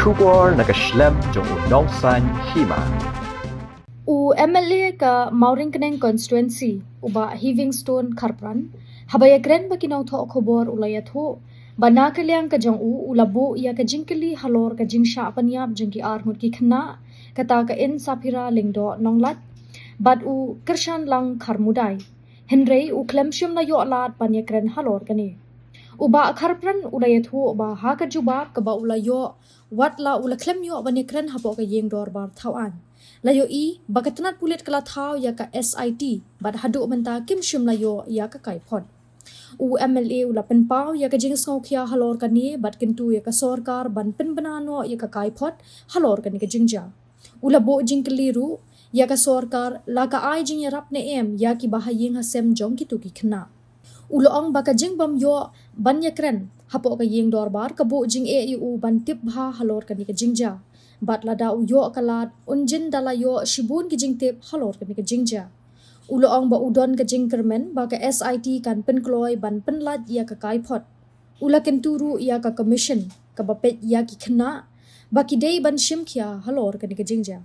Shubor nakaslem jong unongsan hima. MLA ka Mauringkaneng constituency uba Livingstone Kharpran habaya kren bakinaw tho khobor ulaya tho bana kalyang ka jong ulabo ya ka jingkali halor ka jingsha panyap jengki arngut ki khna kata ka in sapira lingdo nonglat bad kershan lang kharmudai henrei klemshum na yo lat panya kren halor kani uba Kharpran ulaya tho uba ha ka jubab ka ba ulayo watla ulaklem yo banya kren hapo ka yeng dor bar thawan layo bakatanat pulit kala thau ya ka SIT bad hadu menta kim shum layo ya ka kai phot MLA ula penpau ya ka jing skau khia halor ka ni bad kintu ya ka sarkar ban pen banano ya ka kai phot halor ka ni ka jingja ula bo jing keliru ya ka sarkar la ka ai jing ya rap ne em ya ki bahayeng hasem jong ki tu ki khna ulo ong baka jing bam yo ban ya kren hapo ka yeng dor bar ka bo jing EU ban tip bha halor ka ni ka jingja bat lada uyo kalat unjin dalayo shibun ki jingtip halor ka ni ka jingja ulo ong ba udon ka jingkermen ba ka SIT kan penkloy ban penlat ya ka kai phot ula kenturu ya ka commission ka bapet ya ki khna ba ki dei ban shimkhia halor ka ni ka jingja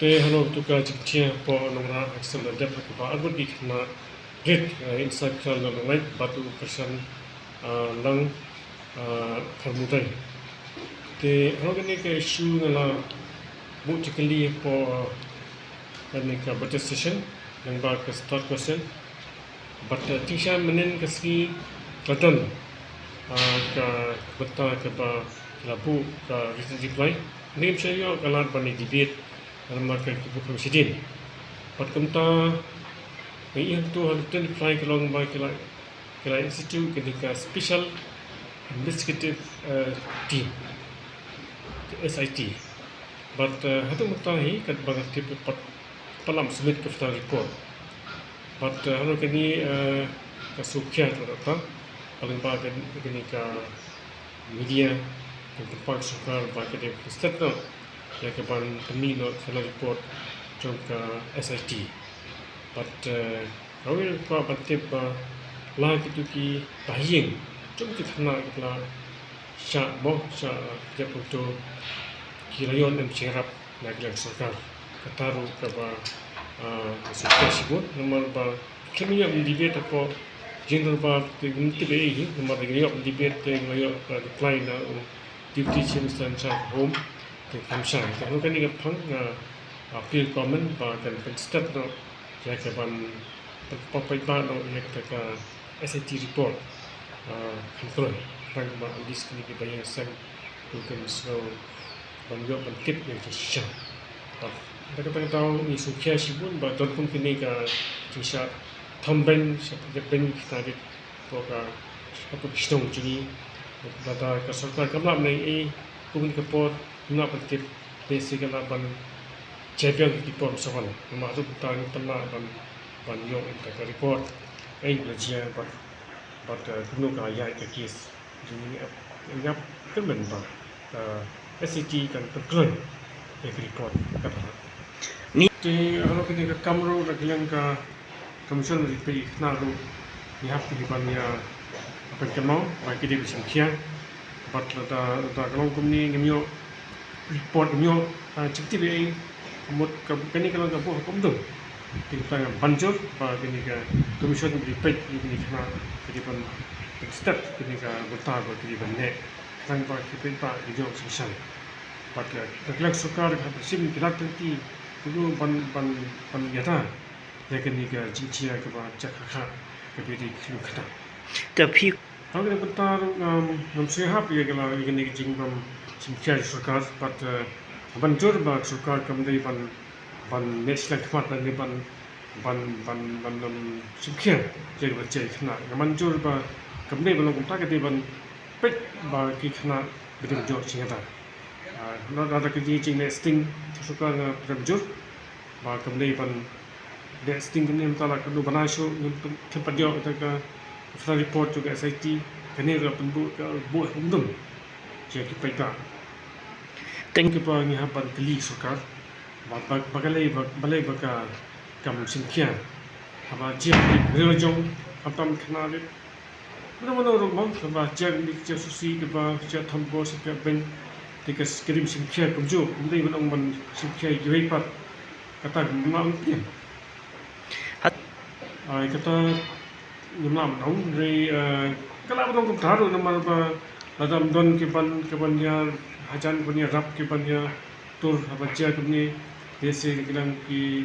te halor tu ka jingchia po nongra aksel dep ka ba arbut ki khna rit inside kal na ngai batu person lang kharmutai te organic issue na bu chikali po ani ka budget session yang ba ka start question but tisha menen kasi katan ka bata ka ba labu ka reply nim sayo kalat bani debate nama ka bu sidin but kumta ai tu hal ten fly kalong ba kala institute ka special investigative team SIT but hatu mutahi kat bangat tip palam submit ke report but hanu kini kasukya ta paling ba kini ka media yang tempat sukar ba ke stat no ya ke ban pemino kena report jong ka SIT but kawil ko patip la kitu ki bahing jom ki khana la sya japuto kirayon dan cerap lagi sarkar kataru ka ba sukses sibut nomor ba keminya debate apa general ba tinti be nomor lagi debate ngayo reply na deputy chief minister home ke kamsa kalau kan ni pang appeal comment ba kan step no ya ke ban papai ba no ya ka SIT report control rang ba dis kini ke bayang sem bukan so banyak bentuk yang tersiap. Kita pengen tahu ni sukses sibun, badan pun kini ka tersiap tamben seperti ben kita di poka apa kisong jadi pada kesarkar kamla menai kumin kepor kamla bentuk basic kamla ban champion di pom sawan. Nama tu bukan kamla ban yo kita report belajar pada kuno kaya kes jadi ngap kemen ba SCT kan terkait report kata ni kalau kita ke kamero rakyat ka komison report naru ni hapi banyak apa kemau bagi dia bisa kia but la kalau kami ngemyo report ngemyo cikti be mut kani kalau ka buh komdo kita banjur bagi ni ka komison report ni kena jadi pan step ni ka bertar bagi banyak tanpa kita hijau susah. Pada dalam sukar hasil kita nanti dulu ban yata, lekin ni ke cincin ke bah cakap kebiri kelu kata. Tapi kalau kita bentar namsihat ya kalau ini jing cincin sukar, pada banjur bah sukar kemudian ban nasional kemat dan ban cincin jadi baca kena. Banjur bah kemudian belum kita kita ban pek bagi kena berjauh singkatan. Ada kerja cing nesting suka berjauh, bah kemudian ban nesting kemudian mentala kedua banasio tempat jauh kita final report juga SIT kini ada pembuat buat umum jadi kita thank you pak ni hapan keli suka bagalai baka kam singkia apa dia relojong atam kenal mana-mana orang mau sebab jangan dikecil susi ke bah jangan tambah setiap ben tikas kirim simkia kumju hindi man ang man simkia yuhay pat kata gumam tiyan ay kata gumam nong re kala ba dong taro naman ba ladam don kiban ya hajan punya rap kiban ya tur habaja kumni dese kilang ki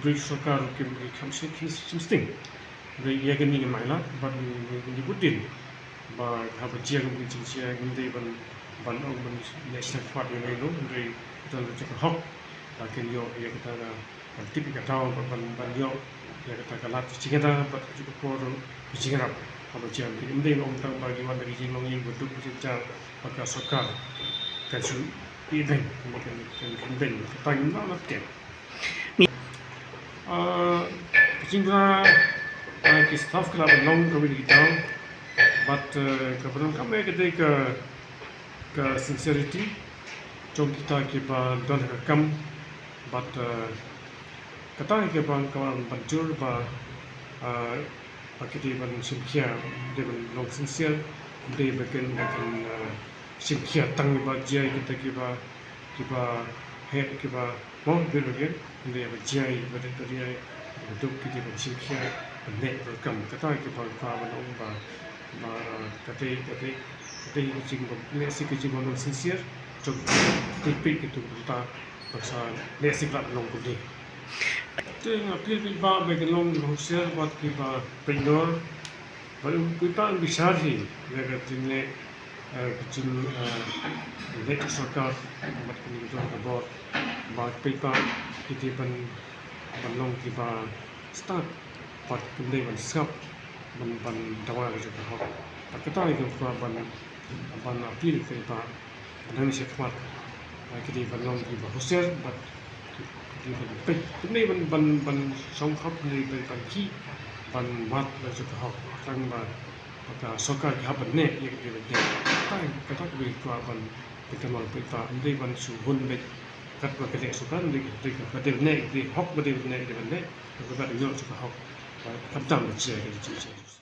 British Sarkar ki kamsi simsting re yagani maila but ni budin ba habaja kumni jinsia hindi ban ông national party này nó rồi tôi là chắc học là cái yo ya kita ban tip ka tao ban yo ya kita kalat chính ra bat juga por chính ra apa jam ini ông tang bagi wan dari jing longi betul betul pakai sokar kan su event mungkin kan ben tang nó tiap chính ra cái staff club long kami kita but kebetulan kami ketika ke sincerity trong kita ke ba don kam but kata ke ba kawan banjur ba pakiti ban simkia de ban long sincere de baken simkia tang ba jai kita ke ba head ke ba mo de bagen de ba jai ba de dia duk kita ban simkia ne kam kata ke ba ban ba kate Jadi kucing lesi kucing orang sincere, cuma tipik itu kita pasal lesi kelab long kucing. Jadi pilih ba bagi long hosier buat kita penyor, baru kita besar sih, mereka jenis kucing lek sokar, buat kita kabur, buat kita ban long kita start, buat kita ban skap, ban dawar juga hok. Tak kata itu ban apil kita dan saya kuat kita ban long kita hosier bat kita pek ini ban song khap ni ban ki ban mat dan juga hok tang ban pada sokar kita ban ne yang kita kata kita kuat ban kita mau kita ini ban suhun baik kat ba kita sokar ni kita pada ne di hok pada ne di ban ne kita pada yo juga hok kam tam cia kita